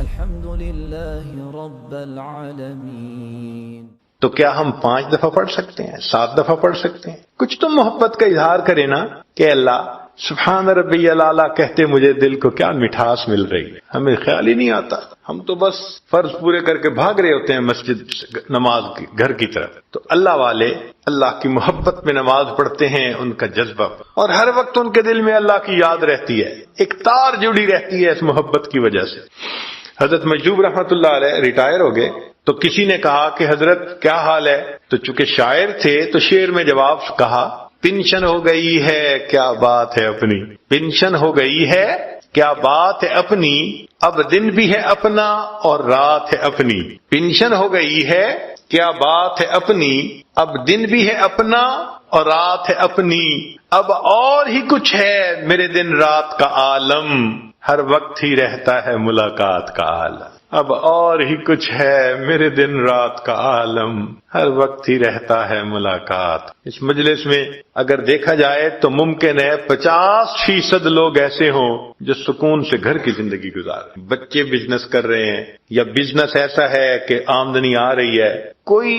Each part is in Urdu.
والحمدللہ رب العالمین۔ تو کیا ہم 5 دفعہ پڑھ سکتے ہیں، 7 دفعہ پڑھ سکتے ہیں؟ کچھ تو محبت کا اظہار کرے نا کہ اللہ سبحان ربی الاعلیٰ کہتے مجھے دل کو کیا مٹھاس مل رہی ہے، ہمیں خیال ہی نہیں آتا، ہم تو بس فرض پورے کر کے بھاگ رہے ہوتے ہیں مسجد نماز کی گھر کی طرف۔ تو اللہ والے اللہ کی محبت میں نماز پڑھتے ہیں، ان کا جذبہ، اور ہر وقت ان کے دل میں اللہ کی یاد رہتی ہے، ایک تار جڑی رہتی ہے اس محبت کی وجہ سے۔ حضرت مجذوب رحمۃ اللہ علیہ ریٹائر ہو گئے تو کسی نے کہا کہ حضرت کیا حال ہے، تو چونکہ شاعر تھے تو شعر میں جواب کہا پینشن ہو گئی ہے کیا بات ہے اپنی، پینشن ہو گئی ہے کیا بات ہے اپنی، اب دن بھی ہے اپنا اور رات ہے اپنی، پینشن ہو گئی ہے کیا بات ہے اپنی، اب دن بھی ہے اپنا اور رات ہے اپنی، اب اور ہی کچھ ہے میرے دن رات کا عالم، ہر وقت ہی رہتا ہے ملاقات کا عالم، اب اور ہی کچھ ہے میرے دن رات کا عالم، ہر وقت ہی رہتا ہے ملاقات۔ اس مجلس میں اگر دیکھا جائے تو ممکن ہے 50% لوگ ایسے ہوں جو سکون سے گھر کی زندگی گزار رہے ہیں، بچے بزنس کر رہے ہیں یا بزنس ایسا ہے کہ آمدنی آ رہی ہے، کوئی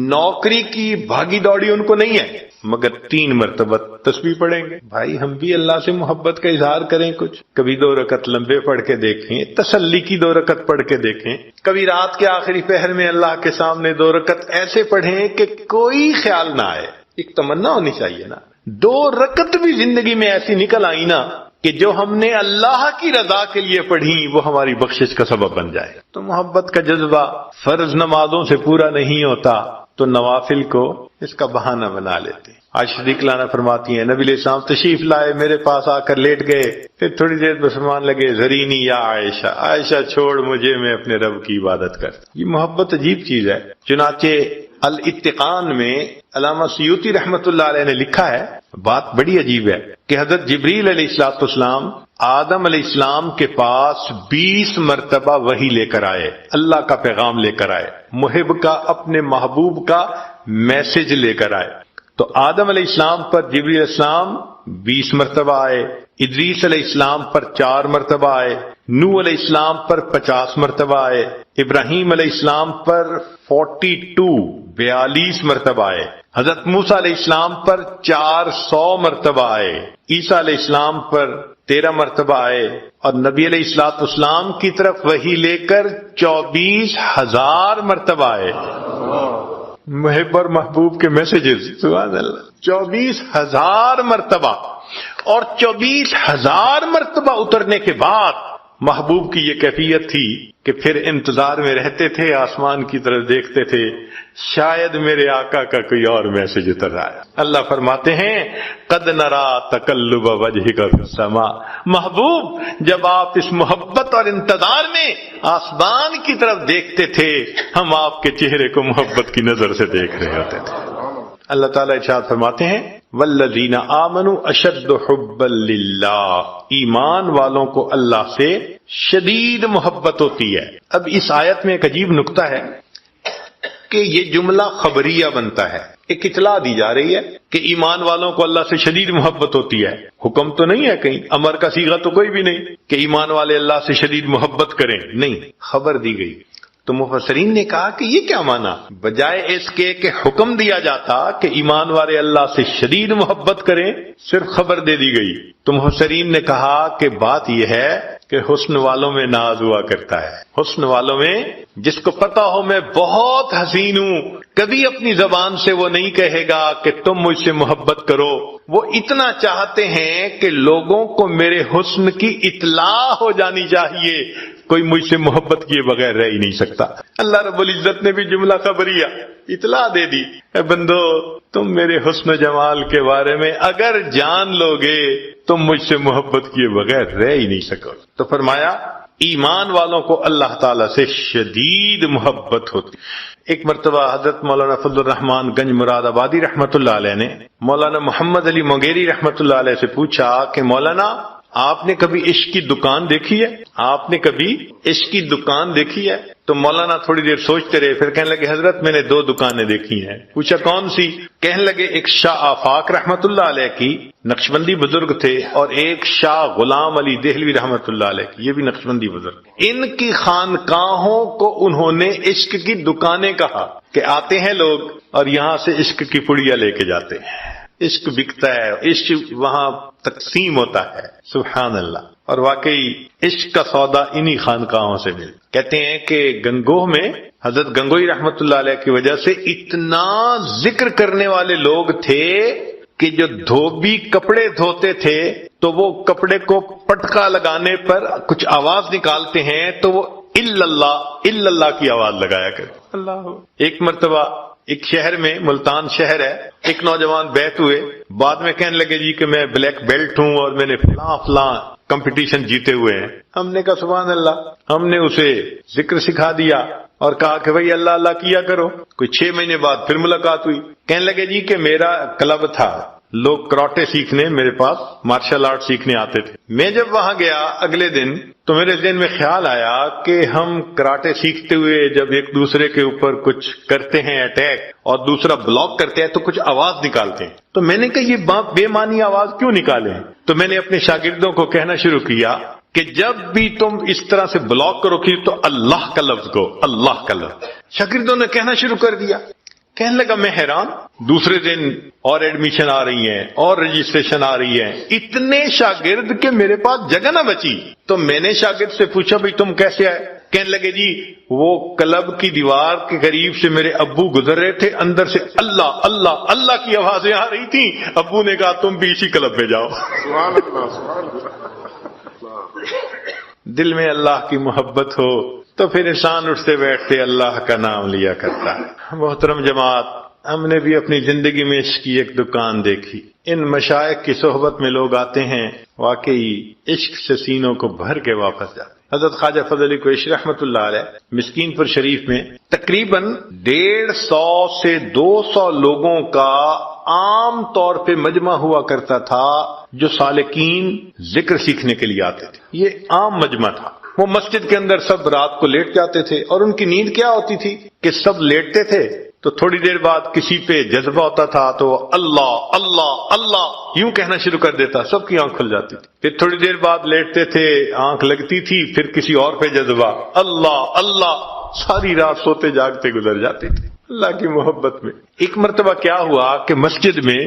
نوکری کی بھاگی دوڑی ان کو نہیں ہے، مگر 3 مرتبہ تسبیح پڑھیں گے۔ بھائی ہم بھی اللہ سے محبت کا اظہار کریں، کچھ کبھی 2 رکعت لمبے پڑھ کے دیکھیں، تسلی کی 2 رکعت پڑھ کے دیکھیں، کبھی رات کے آخری پہر میں اللہ کے سامنے 2 رکعت ایسے پڑھیں کہ کوئی خیال نہ آئے، ایک تمنا ہونی چاہیے نا۔ 2 رکعت بھی زندگی میں ایسی نکل آئی نا کہ جو ہم نے اللہ کی رضا کے لیے پڑھی وہ ہماری بخشش کا سبب بن جائے۔ تو محبت کا جذبہ فرض نمازوں سے پورا نہیں ہوتا تو نوافل کو اس کا بہانہ بنا لیتے ہیں۔ عائشہ صدیقہ عنہا فرماتی ہیں نبی علیہ السلام تشریف لائے، میرے پاس آ کر لیٹ گئے، پھر تھوڑی دیر میں فرمان لگے ذرینی یا عائشہ، عائشہ چھوڑ مجھے، میں اپنے رب کی عبادت کرتا۔ یہ محبت عجیب چیز ہے۔ چنانچہ الاتقان میں علامہ سیوطی رحمۃ اللہ علیہ نے لکھا ہے، بات بڑی عجیب ہے کہ حضرت جبریل علیہ السلام آدم علیہ السلام کے پاس 20 مرتبہ وحی لے کر آئے، اللہ کا پیغام لے کر آئے، محب کا اپنے محبوب کا میسج لے کر آئے۔ تو آدم علیہ السلام پر جبریل علیہ السلام 20 مرتبہ آئے، ادریس علیہ السلام پر 4 مرتبہ آئے، نوح علیہ السلام پر 50 مرتبہ آئے، ابراہیم علیہ السلام پر 42 مرتبہ آئے، حضرت موسیٰ علیہ السلام پر 400 مرتبہ آئے، عیسیٰ علیہ السلام پر 13 مرتبہ آئے، اور نبی علیہ السلام کی طرف وحی لے کر 24,000 مرتبہ آئے۔ محب اور محبوب کے میسیجز، سبحان اللہ، 24,000 مرتبہ، اور 24,000 مرتبہ اترنے کے بعد محبوب کی یہ کیفیت تھی کہ پھر انتظار میں رہتے تھے، آسمان کی طرف دیکھتے تھے، شاید میرے آقا کا کوئی اور میسج اتر رہا ہے۔ اللہ فرماتے ہیں قد نرا تقلب وجہک فی السماء، محبوب جب آپ اس محبت اور انتظار میں آسمان کی طرف دیکھتے تھے، ہم آپ کے چہرے کو محبت کی نظر سے دیکھ رہے ہوتے تھے۔ اللہ تعالیٰ ارشاد فرماتے ہیں والذین آمنوا اشد حبا للہ، ایمان والوں کو اللہ سے شدید محبت ہوتی ہے۔ اب اس آیت میں ایک عجیب نکتہ ہے کہ یہ جملہ خبریہ بنتا ہے، ایک اطلاع دی جا رہی ہے کہ ایمان والوں کو اللہ سے شدید محبت ہوتی ہے، حکم تو نہیں ہے، کہیں امر کا صیغہ تو کوئی بھی نہیں کہ ایمان والے اللہ سے شدید محبت کریں، نہیں، خبر دی گئی۔ تو مفسرین نے کہا کہ یہ کیا معنی، بجائے اس کے کہ حکم دیا جاتا کہ ایمان والے اللہ سے شدید محبت کریں، صرف خبر دے دی گئی۔ تو مفسرین نے کہا کہ بات یہ ہے کہ حسن والوں میں ناز ہوا کرتا ہے، حسن والوں میں جس کو پتا ہو میں بہت حسین ہوں، کبھی اپنی زبان سے وہ نہیں کہے گا کہ تم مجھ سے محبت کرو، وہ اتنا چاہتے ہیں کہ لوگوں کو میرے حسن کی اطلاع ہو جانی چاہیے، کوئی مجھ سے محبت کیے بغیر رہ ہی نہیں سکتا۔ اللہ رب العزت نے بھی جملہ خبریہ اطلاع دے دی، اے بندو تم میرے حسن و جمال کے بارے میں اگر جان لوگے تم مجھ سے محبت کیے بغیر رہ ہی نہیں سکو۔ تو فرمایا ایمان والوں کو اللہ تعالیٰ سے شدید محبت ہوتی۔ ایک مرتبہ حضرت مولانا فضل الرحمان گنج مراد آبادی رحمۃ اللہ علیہ نے مولانا محمد علی مونگیری رحمۃ اللہ علیہ سے پوچھا کہ مولانا آپ نے کبھی عشق کی دکان دیکھی ہے؟ آپ نے کبھی عشق کی دکان دیکھی ہے؟ تو مولانا تھوڑی دیر سوچتے رہے، پھر کہنے لگے حضرت میں نے 2 دکانیں دیکھی ہیں۔ پوچھا کون سی؟ کہنے لگے ایک شاہ آفاق رحمت اللہ علیہ کی، نقشبندی بزرگ تھے، اور ایک شاہ غلام علی دہلوی رحمت اللہ علیہ کی، یہ بھی نقشبندی بزرگ۔ ان کی خانقاہوں کو انہوں نے عشق کی دکانیں کہا کہ آتے ہیں لوگ اور یہاں سے عشق کی پڑیاں لے کے جاتے ہیں، عشق بکتا ہے، عشق وہاں تقسیم ہوتا ہے۔ سبحان اللہ۔ اور واقعی عشق کا سودا انہی خانقاہوں سے ملتا۔ کہتے ہیں کہ گنگوہ میں حضرت گنگوئی رحمت اللہ علیہ کی وجہ سے اتنا ذکر کرنے والے لوگ تھے کہ جو دھوبی کپڑے دھوتے تھے تو وہ کپڑے کو پٹکا لگانے پر کچھ آواز نکالتے ہیں تو وہ الا اللہ کی آواز لگایا کرتے۔ اللہ۔ ایک مرتبہ ایک شہر میں، ملتان شہر ہے، ایک نوجوان بیت ہوئے، بعد میں کہنے لگے جی کہ میں بلیک بیلٹ ہوں اور میں نے فلاں کمپٹیشن جیتے ہوئے ہیں۔ ہم نے کہا سبحان اللہ۔ ہم نے اسے ذکر سکھا دیا اور کہا کہ بھئی اللہ اللہ کیا کرو۔ کوئی 6 مہینے بعد پھر ملاقات ہوئی، کہنے لگے جی کہ میرا کلب تھا، لوگ کراٹے سیکھنے میرے پاس مارشل آرٹ سیکھنے آتے تھے۔ میں جب وہاں گیا اگلے دن تو میرے ذہن میں خیال آیا کہ ہم کراٹے سیکھتے ہوئے جب ایک دوسرے کے اوپر کچھ کرتے ہیں اٹیک اور دوسرا بلاک کرتے ہیں تو کچھ آواز نکالتے ہیں، تو میں نے کہا یہ بے معنی آواز کیوں نکالیں؟ تو میں نے اپنے شاگردوں کو کہنا شروع کیا کہ جب بھی تم اس طرح سے بلاک کرو گی تو اللہ کا لفظ کو، اللہ کا لفظ۔ شاگردوں نے کہنا شروع کر دیا۔ کہنے لگا میں حیران، دوسرے دن اور ایڈمیشن آ رہی ہیں اور رجسٹریشن آ رہی ہے، اتنے شاگرد کہ میرے پاس جگہ نہ بچی۔ تو میں نے شاگرد سے پوچھا بھئی تم کیسے آئے؟ کہنے لگے جی وہ کلب کی دیوار کے قریب سے میرے ابو گزر رہے تھے، اندر سے اللہ اللہ اللہ کی آوازیں آ رہی تھیں، ابو نے کہا تم بھی اسی کلب میں جاؤ۔ سبحان اللہ، سبحان اللہ۔ دل میں اللہ کی محبت ہو تو پھر انسان اٹھتے بیٹھتے اللہ کا نام لیا کرتا ہے۔ محترم جماعت، ہم نے بھی اپنی زندگی میں عشق کی ایک دکان دیکھی۔ ان مشائخ کی صحبت میں لوگ آتے ہیں، واقعی عشق سے سینوں کو بھر کے واپس جاتے ہیں۔ حضرت خواجہ فضل علی کویشی رحمت اللہ علیہ مسکین پور شریف میں تقریباً 150 سے 200 لوگوں کا عام طور پہ مجمع ہوا کرتا تھا جو سالکین ذکر سیکھنے کے لیے آتے تھے۔ یہ عام مجمع تھا۔ وہ مسجد کے اندر سب رات کو لیٹ جاتے تھے اور ان کی نیند کیا ہوتی تھی کہ سب لیٹتے تھے تو تھوڑی دیر بعد کسی پہ جذبہ ہوتا تھا تو اللہ اللہ اللہ یوں کہنا شروع کر دیتا، سب کی آنکھ کھل جاتی تھی۔ پھر تھوڑی دیر بعد لیٹتے تھے، آنکھ لگتی تھی، پھر کسی اور پہ جذبہ، اللہ اللہ، ساری رات سوتے جاگتے گزر جاتے تھے اللہ کی محبت میں۔ ایک مرتبہ کیا ہوا کہ مسجد میں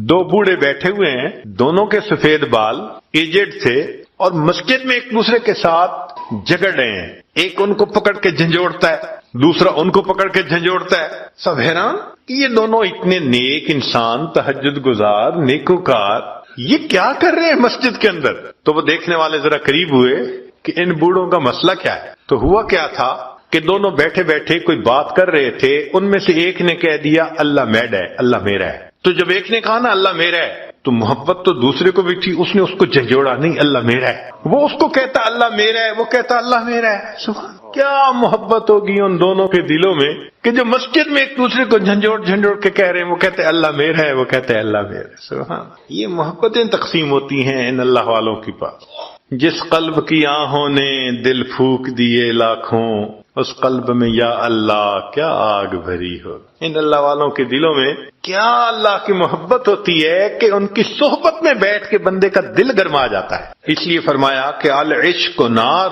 2 بوڑھے بیٹھے ہوئے ہیں، دونوں کے سفید بال، ایجڈ تھے، اور مسجد میں ایک دوسرے کے ساتھ جھگڑ رہے ہیں۔ ایک ان کو پکڑ کے جھنجھوڑتا ہے، دوسرا ان کو پکڑ کے جھنجھوڑتا ہے۔ سب حیران کہ یہ دونوں اتنے نیک انسان، تہجد گزار، نیکوکار، یہ کیا کر رہے ہیں مسجد کے اندر؟ تو وہ دیکھنے والے ذرا قریب ہوئے کہ ان بوڑھوں کا مسئلہ کیا ہے۔ تو ہوا کیا تھا کہ دونوں بیٹھے بیٹھے کوئی بات کر رہے تھے، ان میں سے ایک نے کہہ دیا اللہ میڈ ہے، اللہ میرا ہے۔ تو جب ایک نے کہا نا اللہ میرا ہے تو محبت تو دوسرے کو بھی تھی، اس نے اس کو جھنجھوڑا، نہیں اللہ میرا ہے۔ وہ اس کو کہتا اللہ میرا ہے، وہ کہتا اللہ میرا ہے۔ سبحان، کیا محبت ہوگی ان دونوں کے دلوں میں کہ جو مسجد میں ایک دوسرے کو جھنجھوڑ کے کہہ رہے ہیں، وہ کہتے ہیں اللہ میرا ہے، وہ کہتے ہیں اللہ میرا ہے۔ سبحان، یہ محبتیں تقسیم ہوتی ہیں ان اللہ والوں کے پاس۔ جس قلب کی آہوں نے دل پھونک دیے لاکھوں، اس قلب میں یا اللہ کیا آگ بھری ہو۔ ان اللہ والوں کے دلوں میں کیا اللہ کی محبت ہوتی ہے کہ ان کی صحبت میں بیٹھ کے بندے کا دل گرما جاتا ہے۔ اس لیے فرمایا کہ العشق نار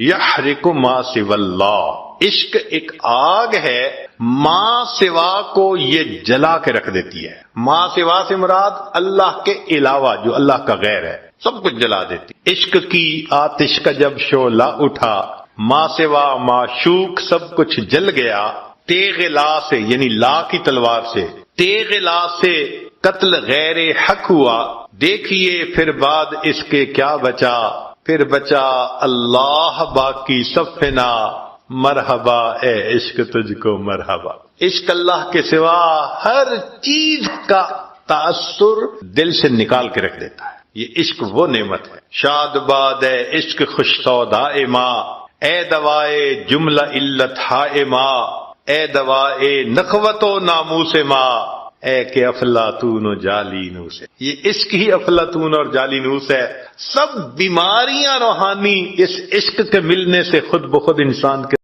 یحرق ما سوی اللہ، عشق ایک آگ ہے، ما سوا کو یہ جلا کے رکھ دیتی ہے۔ ما سوا سے مراد اللہ کے علاوہ جو اللہ کا غیر ہے، سب کچھ جلا دیتی۔ عشق کی آتش کا جب شعلہ اٹھا، ما سوا معشوق سب کچھ جل گیا، تیغ لا سے یعنی لا کی تلوار سے، تیغ لا سے قتل غیر حق ہوا، دیکھیے پھر بعد اس کے کیا بچا، پھر بچا اللہ باقی سب فنا، مرحبا اے عشق تجھ کو مرحبا۔ عشق اللہ کے سوا ہر چیز کا تاثر دل سے نکال کے رکھ دیتا ہے۔ یہ عشق وہ نعمت ہے۔ شاد باد اے عشق خوش سودائے ماں، اے دوائے جملہ علت ہائے ماں، اے دوائے نخوت و ناموس ماں، اے کہ افلاطون و جالینوس ہے۔ یہ عشق ہی افلاطون اور جالینوس ہے۔ سب بیماریاں روحانی اس عشق کے ملنے سے خود بخود انسان کے